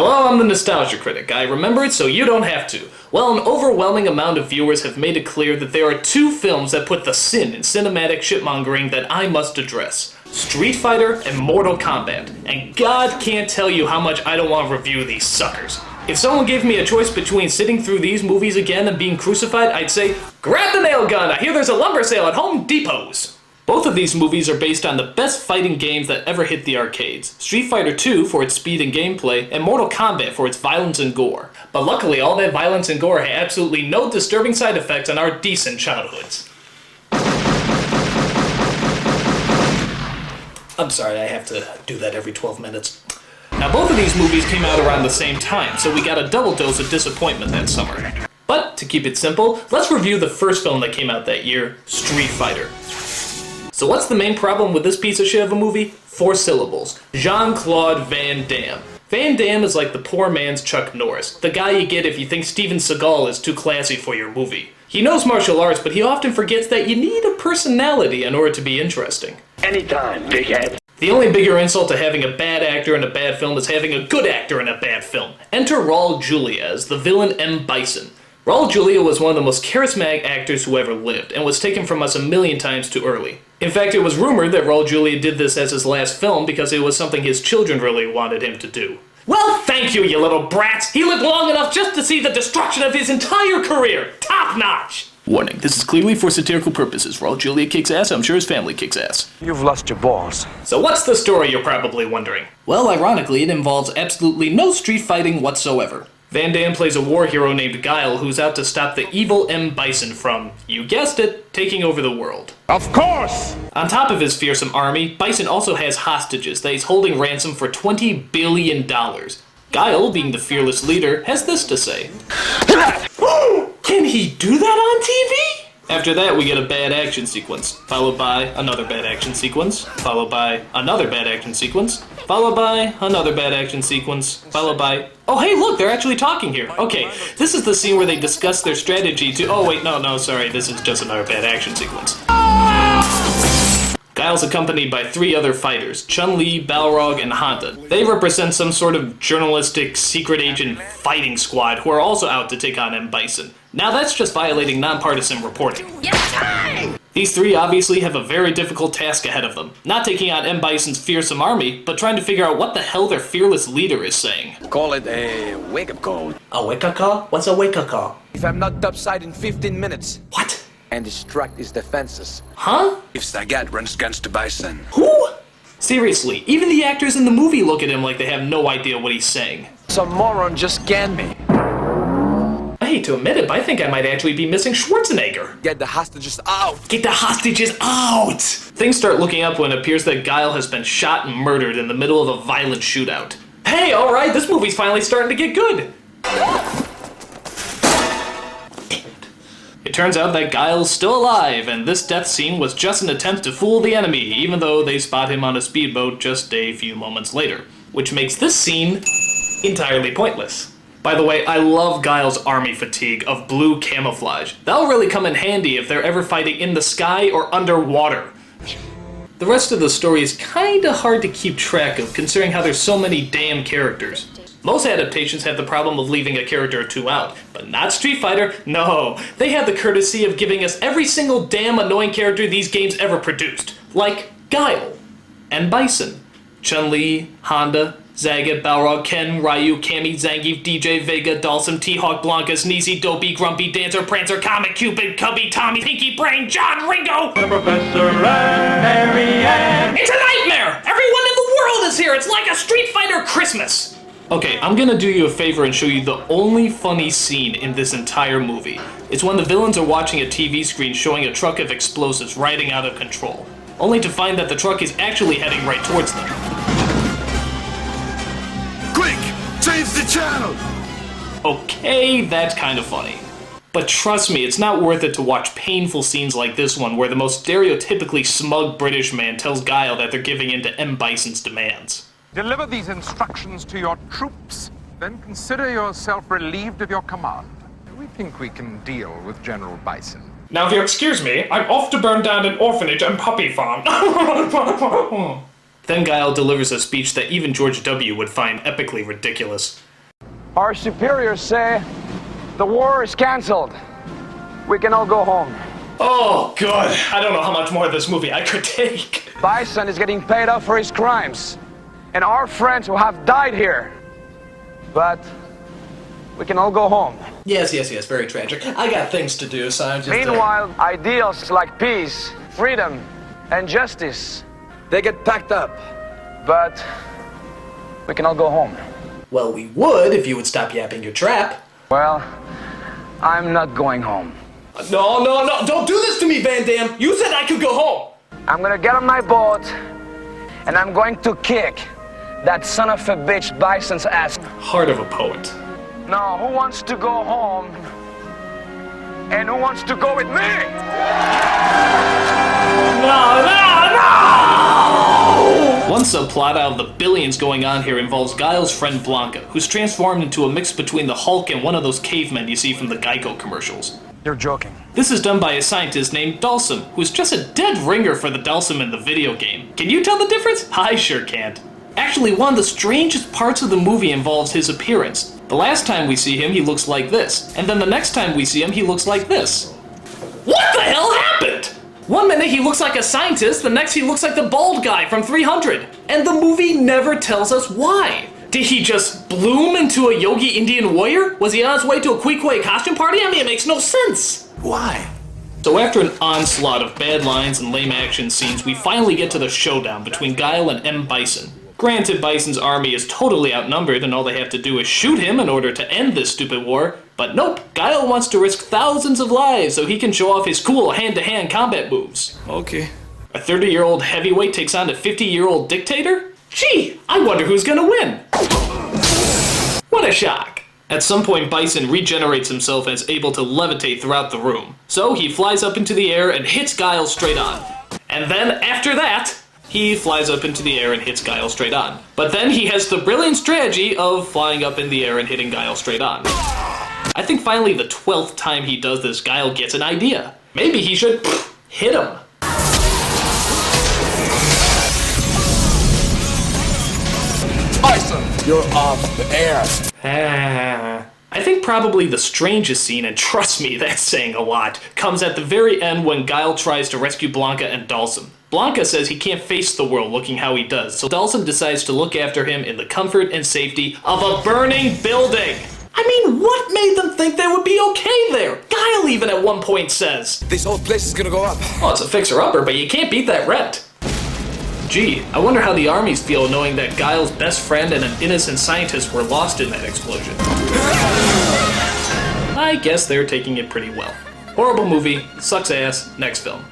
Hello, I'm the Nostalgia Critic. I remember it so you don't have to. Well, an overwhelming amount of viewers have made it clear that there are two films that put the sin in cinematic shitmongering that I must address. Street Fighter and Mortal Kombat. And God can't tell you how much I don't want to review these suckers. If someone gave me a choice between sitting through these movies again and being crucified, I'd say, grab the nail gun, I hear there's a lumber sale at Home Depot's. Both of these movies are based on the best fighting games that ever hit the arcades. Street Fighter 2 for its speed and gameplay, and Mortal Kombat for its violence and gore. But luckily, all that violence and gore had absolutely no disturbing side effects on our decent childhoods. I'm sorry, I have to do that every 12 minutes. Now, both of these movies came out around the same time, so we got a double dose of disappointment that summer. But, to keep it simple, let's review the first film that came out that year, Street Fighter. So what's the main problem with this piece of shit of a movie? 4 syllables. Jean-Claude Van Damme. Van Damme is like the poor man's Chuck Norris, the guy you get if you think Steven Seagal is too classy for your movie. He knows martial arts, but he often forgets that you need a personality in order to be interesting. Anytime, big head. The only bigger insult to having a bad actor in a bad film is having a good actor in a bad film. Enter Raul Julia as the villain M. Bison. Raul Julia was one of the most charismatic actors who ever lived, and was taken from us a million times too early. In fact, it was rumored that Raul Julia did this as his last film because it was something his children really wanted him to do. Well, thank you, you little brats! He lived long enough just to see the destruction of his entire career! Top notch! Warning, this is clearly for satirical purposes. Raul Julia kicks ass, I'm sure his family kicks ass. You've lost your balls. So what's the story, you're probably wondering? Well, ironically, it involves absolutely no street fighting whatsoever. Van Damme plays a war hero named Guile who's out to stop the evil M. Bison from, you guessed it, taking over the world. Of course! On top of his fearsome army, Bison also has hostages that he's holding ransom for $20 billion. Guile, being the fearless leader, has this to say. Can he do that on TV? After that, we get a bad action sequence, followed by another bad action sequence, followed by another bad action sequence, followed by another bad action sequence, followed by... Oh, hey, look, they're actually talking here. Okay, this is the scene where they discuss their strategy to... Oh, wait, no, sorry, this is just another bad action sequence. Guile's accompanied by 3 other fighters, Chun-Li, Balrog, and Honda. They represent some sort of journalistic secret agent fighting squad who are also out to take on M. Bison. Now that's just violating nonpartisan reporting. These 3 obviously have a very difficult task ahead of them. Not taking on M. Bison's fearsome army, but trying to figure out what the hell their fearless leader is saying. Call it a wake-up call. A wake-up call? What's a wake-up call? If I'm not topside in 15 minutes. What? And destruct his defenses. Huh? If Sagat runs against the Bison. Who? Seriously, even the actors in the movie look at him like they have no idea what he's saying. Some moron just scanned me. I hate to admit it, but I think I might actually be missing Schwarzenegger. Get the hostages out! Get the hostages out! Things start looking up when it appears that Guile has been shot and murdered in the middle of a violent shootout. Hey, alright, this movie's finally starting to get good! It turns out that Guile's still alive, and this death scene was just an attempt to fool the enemy, even though they spot him on a speedboat just a few moments later. Which makes this scene entirely pointless. By the way, I love Guile's army fatigue of blue camouflage. That'll really come in handy if they're ever fighting in the sky or underwater. The rest of the story is kinda hard to keep track of, considering how there's so many damn characters. Most adaptations have the problem of leaving a character or 2 out, but not Street Fighter. No, they have the courtesy of giving us every single damn annoying character these games ever produced. Like Guile, and Bison, Chun-Li, Honda, Zagat, Balrog, Ken, Ryu, Cammy, Zangief, DJ, Vega, Dhalsim, T-Hawk, Blanca, Sneezy, Dopey, Grumpy, Dancer, Prancer, Comet, Cupid, Cubby, Tommy, Pinky, Brain, John, Ringo! The Professor and Mary Ann. It's a nightmare! Everyone in the world is here! It's like a Street Fighter Christmas! Okay, I'm gonna do you a favor and show you the only funny scene in this entire movie. It's when the villains are watching a TV screen showing a truck of explosives riding out of control, only to find that the truck is actually heading right towards them. Quick! Change the channel! Okay, that's kind of funny. But trust me, it's not worth it to watch painful scenes like this one where the most stereotypically smug British man tells Guile that they're giving in to M. Bison's demands. Deliver these instructions to your troops, then consider yourself relieved of your command. We think we can deal with General Bison. Now, if you'll excuse me, I'm off to burn down an orphanage and puppy farm. Then Guile delivers a speech that even George W. would find epically ridiculous. Our superiors say the war is canceled. We can all go home. Oh, good. I don't know how much more of this movie I could take. Bison is getting paid off for his crimes, and our friends who have died here. But we can all go home. Yes, very tragic. I got things to do, so I'm just... Meanwhile, ideals like peace, freedom, and justice, they get packed up. But we can all go home. Well, we would if you would stop yapping your trap. Well, I'm not going home. No, don't do this to me, Van Damme. You said I could go home. I'm gonna get on my boat, and I'm going to kick that son of a bitch Bison's ass. Heart of a poet. Now, who wants to go home? And who wants to go with me? No! One subplot out of the billions going on here involves Guile's friend Blanca, who's transformed into a mix between the Hulk and one of those cavemen you see from the Geico commercials. You're joking. This is done by a scientist named Dalsum, who's just a dead ringer for the Dalsum in the video game. Can you tell the difference? I sure can't. Actually, one of the strangest parts of the movie involves his appearance. The last time we see him, he looks like this, and then the next time we see him, he looks like this. What the hell happened? One minute he looks like a scientist, the next he looks like the bald guy from 300. And the movie never tells us why. Did he just bloom into a Yogi Indian warrior? Was he on his way to a Kwee costume party? I mean, it makes no sense. Why? So after an onslaught of bad lines and lame action scenes, we finally get to the showdown between Guile and M. Bison. Granted, Bison's army is totally outnumbered and all they have to do is shoot him in order to end this stupid war, but nope, Guile wants to risk thousands of lives so he can show off his cool hand-to-hand combat moves. Okay. A 30-year-old heavyweight takes on a 50-year-old dictator? Gee, I wonder who's gonna win. What a shock. At some point, Bison regenerates himself and is able to levitate throughout the room. So he flies up into the air and hits Guile straight on. And then, after that, he flies up into the air and hits Guile straight on. But then he has the brilliant strategy of flying up in the air and hitting Guile straight on. I think finally the 12th time he does this, Guile gets an idea. Maybe he should hit him. Bison, you're off the air. I think probably the strangest scene, and trust me, that's saying a lot, comes at the very end when Guile tries to rescue Blanca and Dalsum. Blanca says he can't face the world looking how he does, so Dalsum decides to look after him in the comfort and safety of a burning building. I mean, what made them think they would be okay there? Guile even at one point says, This whole place is gonna go up. "Oh, it's a fixer-upper, but you can't beat that rent." Gee, I wonder how the armies feel knowing that Guile's best friend and an innocent scientist were lost in that explosion. I guess they're taking it pretty well. Horrible movie, sucks ass, next film.